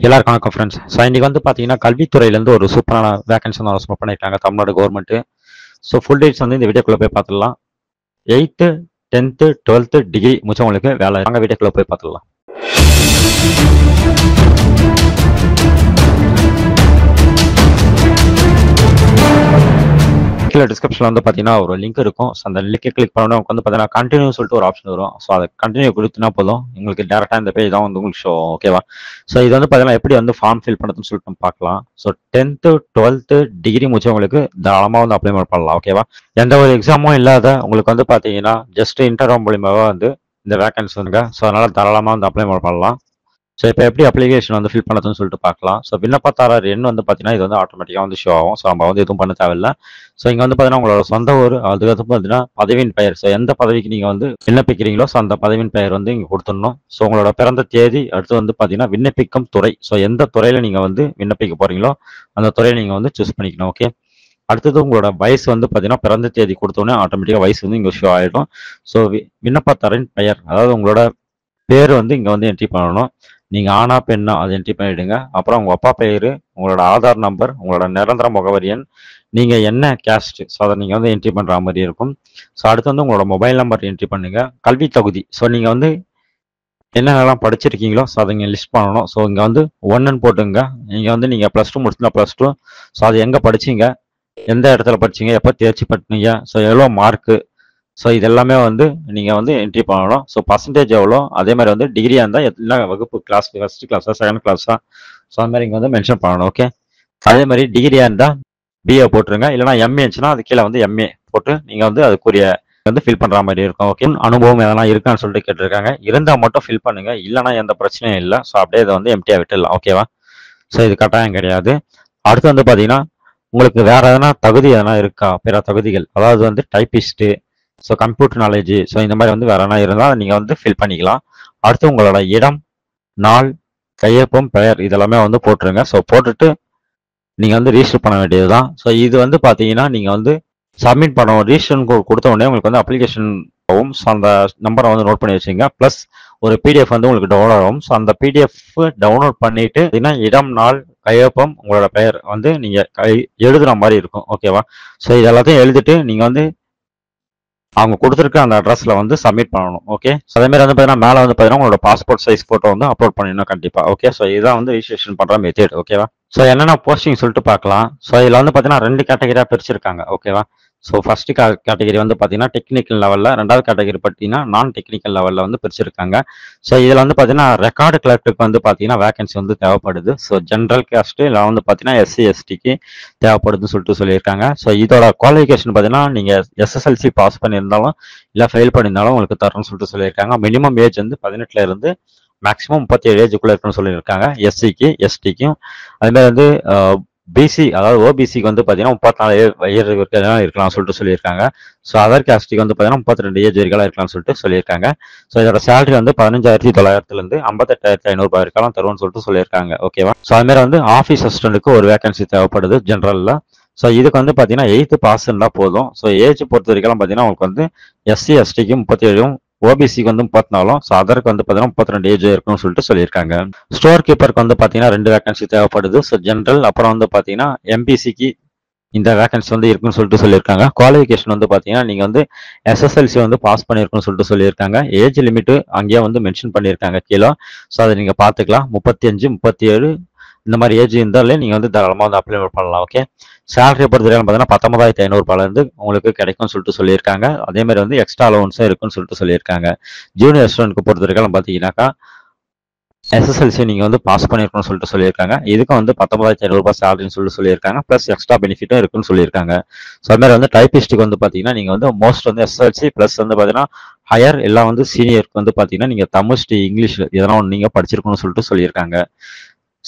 எல்லாருக்கும் வணக்கம் friends. So இன்னைக்கு வந்து பார்த்தீங்கன்னா கல்வித்துறையிலேருந்து ஒரு சூப்பரான வேகன்சி வந்து அனௌன்ஸ்மெண்ட் பண்ணியிருக்காங்க Tamil Nadu government. So full deeds வந்து இந்த வீடியோக்குள்ளே போய் பார்த்துடலாம். 8th 10th 12th டிகிரி முடிச்சவங்களுக்கு வேலை. வாங்க வீடியோக்குள்ளே போய் பார்த்துடலாம். கீழே டிஸ்கிரிப்ஷனில் வந்து பார்த்தீங்கன்னா ஒரு லிங்க் இருக்கும். ஸோ அந்த லிங்கை கிளிக் பண்ணோன்னா உங்களுக்கு வந்து பார்த்தீங்கன்னா கண்டினியூ சொல்லிட்டு ஒரு ஆப்ஷன் வரும். ஸோ அதை கண்டினியூ கொடுத்தினா போதும் உங்களுக்கு டேரெக்டாக இந்த பேஜ் தான் வந்து உங்களுக்கு ஷோ. ஓகேவா? ஸோ இது வந்து பார்த்தீங்கன்னா எப்படி வந்து ஃபார்ம் ஃபில் பண்ணுறதுன்னு சொல்லிட்டு நம்ம பார்க்கலாம். ஸோ 10th 12th டிகிரி முடிச்சவங்களுக்கு தாராளமாக வந்து அப்ளை பண்ணலாம். ஓகேவா? எந்த ஒரு எக்ஸாமும் இல்லாத உங்களுக்கு வந்து பார்த்தீங்கன்னா ஜஸ்ட் இன்டர்வியூ மூலியமாக வந்து இந்த வேகன்சி வந்துங்க. ஸோ அதனால் தாராளமாக வந்து அப்ளை பண்ணலாம். ஸோ இப்போ எப்படி அப்ளிகேஷன் வந்து ஃபில் பண்ணுறதுன்னு சொல்லிட்டு பார்க்கலாம். ஸோ விண்ணப்பதாரர் எண் வந்து பார்த்தீங்கன்னா இது வந்து ஆட்டோமேட்டிக்காக வந்து ஷோ ஆகும். ஸோ நம்ம வந்து எதுவும் பண்ண தேவையில்லை. ஸோ இங்கே வந்து பார்த்தீங்கன்னா உங்களோட சொந்த ஊர், அதுக்கப்புறம் பார்த்தீங்கன்னா பதவியின் பெயர். ஸோ எந்த பதவிக்கு நீங்கள் வந்து விண்ணப்பிக்கிறீங்களோ ஸோ அந்த பதவியின் பெயர் வந்து இங்கே கொடுத்துடணும். ஸோ உங்களோட பிறந்த தேதி, அடுத்து வந்து பார்த்தீங்கன்னா விண்ணப்பிக்கும் துறை. ஸோ எந்த துறையில் நீங்கள் வந்து விண்ணப்பிக்க போகிறீங்களோ அந்த துறையை நீங்கள் வந்து சூஸ் பண்ணிக்கணும். ஓகே. அடுத்தது உங்களோட வயசு வந்து பார்த்தீங்கன்னா பிறந்த தேதி கொடுத்தோன்னே ஆட்டோமேட்டிக்காக வயசு வந்து இங்கே ஷோ ஆகிடும். ஸோ விண்ணப்பதாரின் பெயர், அதாவது உங்களோட பேர் வந்து இங்கே வந்து என்ட்ரி பண்ணணும். நீங்கள் ஆனா பெண்ணா அதை என்ட்ரி பண்ணிவிடுங்க. அப்புறம் உங்கள் அப்பா பெயர், உங்களோட ஆதார் நம்பர், உங்களோட நிரந்தர முகவரி எண், நீங்கள் என்ன கேஸ்ட், ஸோ அதை நீங்கள் வந்து என்ட்ரி பண்ணுற மாதிரி இருக்கும். ஸோ அடுத்து வந்து உங்களோட மொபைல் நம்பர் என்ட்ரி பண்ணுங்கள். கல்வி தகுதி, ஸோ நீங்கள் வந்து என்னென்னலாம் படிச்சிருக்கீங்களோ ஸோ அதை நீங்கள் லிஸ்ட் பண்ணணும். ஸோ இங்கே வந்து 1ன்னு போட்டுங்க. நீங்கள் +2 முடிச்சுருந்தா +2. ஸோ அது எங்கே படிச்சிங்க, எந்த இடத்துல படிச்சிங்க, எப்போ தேர்ச்சி பட்டினீங்க, ஸோ எவ்வளோ மார்க்கு, ஸோ இது எல்லாமே வந்து நீங்கள் வந்து என்ட்ரி பண்ணணும். ஸோ பர்சன்டேஜ் எவ்வளோ, அதே மாதிரி வந்து டிகிரியாக இருந்தால் எல்லா வகுப்பு கிளாஸ், ஃபஸ்ட் கிளாஸா செகண்ட் கிளாஸா, ஸோ அந்த மாதிரி இங்கே வந்து மென்ஷன் பண்ணணும். ஓகே. அதே மாதிரி டிகிரியாக இருந்தால் பிஏ போட்டுருங்க. இல்லைனா எம்ஏ இருந்துச்சுன்னா அது கீழே வந்து எம்ஏ போட்டு நீங்கள் வந்து அதுக்குரிய வந்து ஃபில் பண்ணுற மாதிரி இருக்கும். ஓகே. அனுபவம் எதனா இருக்கான்னு சொல்லிட்டு கேட்டிருக்காங்க. இருந்தால் மட்டும் ஃபில் பண்ணுங்கள், இல்லைனா எந்த பிரச்சனையும் இல்லை. ஸோ அப்படியே இதை வந்து எம்டியாக விட்டுடலாம். ஓகேவா? ஸோ இது கட்டாயம் கிடையாது. அடுத்து வந்து பார்த்தீங்கன்னா உங்களுக்கு வேறு எதனா தகுதி எதனா இருக்கா, பிற தகுதிகள், அதாவது வந்து typist, so computer knowledge, so இந்த மாதிரி வந்து வேற என்ன இருந்தால் நீங்கள் வந்து ஃபில் பண்ணிக்கலாம். அடுத்து உங்களோட இடம், நாள், கையொப்பம், பெயர் இதெல்லாமே வந்து போட்டுருங்க. ஸோ போட்டுட்டு நீங்கள் வந்து ரிஜிஸ்டர் பண்ண வேண்டியது தான். ஸோ இது வந்து பார்த்தீங்கன்னா நீங்கள் வந்து சப்மிட் பண்ணவும் ரிஜிஸ்ட்ரேஷன் கொடுத்த உடனே உங்களுக்கு வந்து அப்ளிகேஷன் ஆகும். ஸோ அந்த நம்பரை வந்து நோட் பண்ணி வச்சுங்க. ப்ளஸ் ஒரு பிடிஎஃப் வந்து உங்களுக்கு டவுன்லோட் ஆகும். ஸோ அந்த பிடிஎஃப் டவுன்லோட் பண்ணிட்டு இடம், நாள், கையொப்பம், உங்களோட பெயர் வந்து நீங்கள் எழுதுகிற மாதிரி இருக்கும். ஓகேவா? ஸோ இது எல்லாத்தையும் எழுதிட்டு நீங்கள் வந்து அவங்க கொடுத்துருக்க அந்த அட்ரஸில் வந்து சப்மிட் பண்ணணும். ஓகே. ஸோ அதேமாதிரி வந்து பார்த்தீங்கன்னா மேலே வந்து பார்த்தீங்கன்னா உங்களோட பாஸ்போர்ட் சைஸ் ஃபோட்டோ வந்து அப்லோட் பண்ணிடணும் கண்டிப்பாக. ஓகே. ஸோ இதுதான் வந்து ரிஜிஸ்ட்ரேஷன் பண்ணுற மெத்தட். ஓகேவா? ஸோ என்னென்ன போஸ்டிங் சொல்லிட்டு பார்க்கலாம். ஸோ இதில் வந்து பார்த்தீங்கன்னா 2 கேட்டகரியாக பிரிச்சிருக்காங்க. ஓகேவா? ஸோ ஃபர்ஸ்ட் கேட்டகரி வந்து பார்த்தீங்கன்னா டெக்னிக்கல் லெவலில், ரெண்டாவது கேட்டகரி பார்த்தீங்கன்னா நான் டெக்னிக்கல் லெவலில் வந்து பிரிச்சிருக்காங்க. ஸோ இதில் வந்து பார்த்தீங்கன்னா ரெக்கார்டு கிளர்க்குக்கு வந்து பார்த்தீங்கன்னா வேகன்சி வந்து தேவைப்படுது. ஸோ ஜென்ரல் கேஸ்ட்டு இல்லை வந்து பார்த்தீங்கன்னா எஸ்சி எஸ்டிக்கு தேவைப்படுதுன்னு சொல்லிட்டு சொல்லியிருக்காங்க. ஸோ இதோட குவாலிஃபிகேஷன் பார்த்தீங்கன்னா நீங்கள் எஸ்எஸ்எல்சி பாஸ் பண்ணியிருந்தாலும் இல்லை ஃபெயில் பண்ணியிருந்தாலும் உங்களுக்கு தரணும்னு சொல்லிட்டு சொல்லியிருக்காங்க. மினிமம் ஏஜ் வந்து 18 இருந்து மேக்ஸிமம் 37 ஏஜுக்குள்ளே இருக்குன்னு சொல்லியிருக்காங்க எஸ்சிக்கு எஸ்டிக்கும். அதுமாதிரி வந்து பிசி, அதாவது ஓபிசிக்கு வந்து பார்த்தீங்கன்னா 34 ஏஜ் வரைக்கும் இருக்கலாம் சொல்லிட்டு சொல்லியிருக்காங்க. ஸோ அதர் கேஸ்டிக்கு வந்து பார்த்தீங்கன்னா 32 ஏஜ் வரைக்கும் இருக்கலாம்னு சொல்லிட்டு சொல்லியிருக்காங்க. ஸோ இதோட சேலரி வந்து 15,900 58,500 வரைக்கும் தருவோம்னு சொல்லிட்டு சொல்லியிருக்காங்க. ஓகேவா? ஸோ அதுமாதிரி வந்து ஆஃபீஸ் அசிஸ்டண்ட்டுக்கு ஒரு வேகன்சி தேவைப்படுது ஜென்ரலில். ஸோ இதுக்கு வந்து பார்த்தீங்கன்னா 8th பாஸ் இருந்தால் போதும். ஸோ ஏஜ் பொறுத்த வரைக்கும் பார்த்தீங்கன்னா உங்களுக்கு வந்து எஸ்சி எஸ்டிக்கு 37, ஓபிசிக்கு வந்து 34, ஸோ அதற்கு வந்து பார்த்தீங்கன்னா 32 ஏஜ் இருக்குன்னு சொல்லிட்டு சொல்லியிருக்காங்க. ஸ்டோர் கீப்பருக்கு வந்து பார்த்தீங்கன்னா 2 வேகன்சி தேவைப்படுது. ஸோ ஜென்ரல், அப்புறம் வந்து பார்த்தீங்கன்னா எம்பிசிக்கு இந்த வேகன்சி வந்து இருக்குன்னு சொல்லிட்டு சொல்லியிருக்காங்க. குவாலிஃபிகேஷன் வந்து பார்த்தீங்கன்னா நீங்கள் வந்து எஸ்எஸ்எல்சி வந்து பாஸ் பண்ணியிருக்குன்னு சொல்லிட்டு சொல்லியிருக்காங்க. ஏஜ் லிமிட்டு அங்கேயே வந்து மென்ஷன் பண்ணியிருக்காங்க கீழே. ஸோ அதை நீங்கள் பார்த்துக்கலாம். 35, 37 இந்த மாதிரி ஏஜ் இருந்தாலே நீங்கள் வந்து தாராளமாக வந்து அப்ளை பண்ணலாம். ஓகே. சேலரி பொறுத்த வரைக்கும் பார்த்தீங்கன்னா 19,500 உங்களுக்கு கிடைக்கும்னு சொல்லிட்டு சொல்லியிருக்காங்க. அதே மாதிரி வந்து எக்ஸ்ட்ரா அலவன்ஸும் இருக்குன்னு சொல்லிட்டு சொல்லியிருக்காங்க. ஜூனியர் ஸ்டூடெண்ட்க்கு பொறுத்த வரைக்கும் பார்த்தீங்கன்னாக்கா எஸ்எஸ்எல்சி நீங்கள் வந்து பாஸ் பண்ணியிருக்கணும்னு சொல்லிட்டு சொல்லியிருக்காங்க. இதுக்கும் வந்து 19,500 சேலரின்னு சொல்லிட்டு சொல்லியிருக்காங்க. ப்ளஸ் எக்ஸ்ட்ரா பெனிஃபிட்டும் இருக்குன்னு சொல்லியிருக்காங்க. ஸோ அது மாதிரி வந்து டைப்பிஸ்ட்டுக்கு வந்து பார்த்தீங்கன்னா நீங்கள் வந்து மோஸ்ட் வந்து எஸ்எஸ்எல்சி ப்ளஸ் வந்து பார்த்தீங்கன்னா ஹையர் எல்லாம் வந்து சீனியருக்கு வந்து பார்த்தீங்கன்னா நீங்கள் தமிழ், இங்கிலீஷ் எதனா ஒன்று நீங்கள் படிச்சிருக்கணும்னு சொல்லிட்டு சொல்லியிருக்காங்க.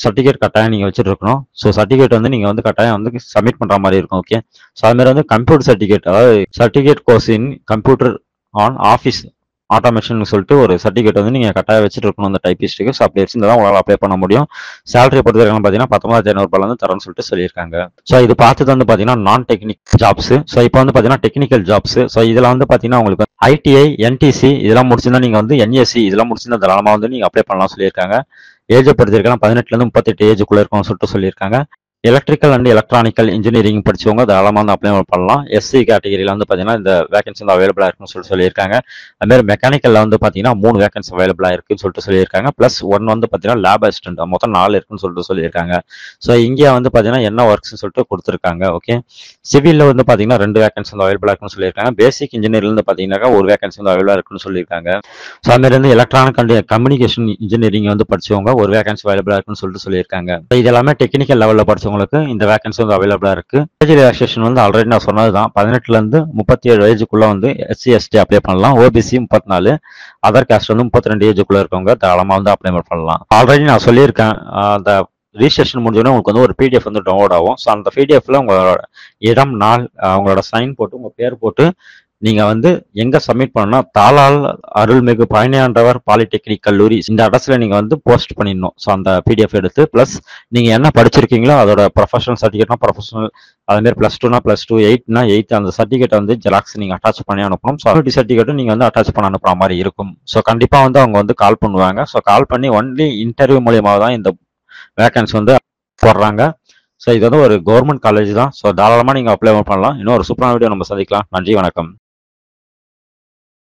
சர்டிஃபிகேட் கட்டாயம் நீங்கள் வச்சுருக்கணும். ஸோ சர்டிஃபிகேட் வந்து நீங்கள் வந்து கட்டாயம் வந்து சப்மிட் பண்ணுற மாதிரி இருக்கும். ஓகே. ஸோ அதுமாதிரி வந்து கம்ப்யூட்டர் சர்டிஃபிகேட், அதாவது certificate course in computer on office automation சொல்லிட்டு ஒரு சர்டிஃபிகேட் வந்து நீங்கள் கட்டாயம் வச்சுட்டு இருக்கணும் அந்த டைப்பிஸ்ட்டுக்கு. ஸோ அப்படி வச்சிருந்தா தான் உங்களால் அப்ளை பண்ண முடியும். சேலரி பொறுத்த வரைக்கும் பார்த்தீங்கன்னா 19,500 வந்து தரேன்னு சொல்லிட்டு சொல்லியிருக்காங்க. ஸோ இது பார்த்தது வந்து பார்த்தீங்கன்னா நான் டெக்னிக் ஜாப்ஸு. ஸோ இப்போ வந்து பார்த்தீங்கன்னா டெக்னிக்கல் ஜாப்ஸு. ஸோ இதில் வந்து பார்த்தீங்கன்னா உங்களுக்கு ஐடிஐ, என்டிசி இதெல்லாம் முடிச்சிருந்தா நீங்கள் வந்து என்எஸ்சி இதெல்லாம் முடிச்சிருந்தா தாராளமாக வந்து நீங்கள் அப்ளை பண்ணலாம் சொல்லியிருக்காங்க. ஏஜ் பொறுத்திருக்கலாம் 18லேருந்து 38 ஏஜுக்குள்ள இருக்கும்னு சொல்லிட்டு சொல்லியிருக்காங்க. எலக்ட்ரிக்கல் அண்ட் எலக்ட்ரானிக்கல் இன்ஜினியரிங் படிச்சவங்க தாராளமாக வந்து அப்ளை பண்ணலாம். எஸ்சி கேட்டகரியில் வந்து பார்த்தீங்கன்னா இந்த வேகன்சி வந்து அவைலபிளாக இருக்குன்னு சொல்லியிருக்காங்க. அதுமாதிரி மெக்கானிக்கலில் வந்து பார்த்தீங்கன்னா 3 வேகன்சி அவைலபிளாக இருக்குன்னு சொல்லியிருக்காங்க. ப்ளஸ் 1 வந்து பார்த்தீங்கன்னா லேப் அசிஸ்டன்ட் மொத்தம் 4 இருக்குன்னு சொல்லியிருக்காங்க. ஸோ இங்கே வந்து பார்த்தீங்கன்னா என்ன ஒர்க்ஸ்னு சொல்லிட்டு கொடுத்துருக்காங்க. ஓகே, சிவிலில் வந்து பார்த்தீங்கன்னா 2 வேகன்சி வந்து அவைலபிளாக இருக்குன்னு சொல்லியிருக்காங்க. பேசிக் இன்ஜினியரிங்ல பார்த்தீங்கன்னா 1 வேகன்சி வந்து அவைலபிளாக இருக்குன்னு சொல்லியிருக்காங்க. ஸோ அதுமாதிரி வந்து எலக்ட்ரானிக் அண்ட் கம்யூனிகேஷன் இன்ஜினியரிங் வந்து படிச்சவங்க 1 வேகன்சி அவைலபிளாக இருக்குன்னு சொல்லியிருக்காங்க. இது எல்லாமே டெக்னிக்கல் லெவலில் படிச்சவங்களுக்கு இந்த வேகன்சி வந்து அவைலபிளாக இருக்கு. ஏஜ் ரிலாக்சேஷன் வந்து ஆல்ரெடி நான் சொன்னதுதான். 18லேருந்து 37 ஏஜுக்குள்ள வந்து எஸ்சி எஸ்டி அப்ளை பண்ணலாம். ஓபிசி 34, அதர் காஸ்ட் வந்து 32 ஏஜுக்குள்ள இருக்கவங்க தாராளமாக வந்து அப்ளை பண்ணலாம். ஆல்ரெடி நான் சொல்லியிருக்கேன், அந்த ரிஜிஸ்ட்ரேஷன் முடிஞ்சோடனே உங்களுக்கு வந்து ஒரு பிடிஎஃப் வந்து டவுன்லோட் ஆகும். ஸோ அந்த பிடிஎஃப்ல உங்களோட இடம், நாள், உங்களோட சைன் போட்டு உங்க பேர் போட்டு நீங்க வந்து எங்க சப்மிட் பண்ணணும்னா தாளால் அருள்மிகு பழனியாண்டவர் பாலிடெக்னிக் கல்லூரி இந்த அட்ரஸ்ல நீங்க வந்து போஸ்ட் பண்ணிடணும். ஸோ அந்த பிடிஎஃப் எடுத்து பிளஸ் நீங்க என்ன படிச்சிருக்கீங்களோ அதோட ப்ரொஃபஷனல் சர்டிஃபிகேட்னா ப்ரொஃபஷனல், அதேமாதிரி +2னா +2, 8னா 8 அந்த சர்டிஃபிகேட் வந்து ஜெராக்ஸ் நீங்க அட்டாச் பண்ணி அனுப்பணும். ஸோ சர்டிஃபிகேட்டும் நீங்க வந்து அட்டாச் பண்ண அனுப்புற மாதிரி இருக்கும். ஸோ கண்டிப்பா வந்து அவங்க வந்து கால் பண்ணுவாங்க. ஸோ கால் பண்ணி ஒன்லி இன்டர்வியூ மூலியமாக தான் இந்த வேகன்சி வந்து போடுறாங்க. ஸோ இது வந்து ஒரு கவர்மெண்ட் காலேஜ் தான். ஸோ தாராளமாக நீங்கள் அப்ளை பண்ணலாம். இன்னும் ஒரு சூப்பரான வீடியோ நம்ம சந்திக்கலாம். நன்றி, வணக்கம்.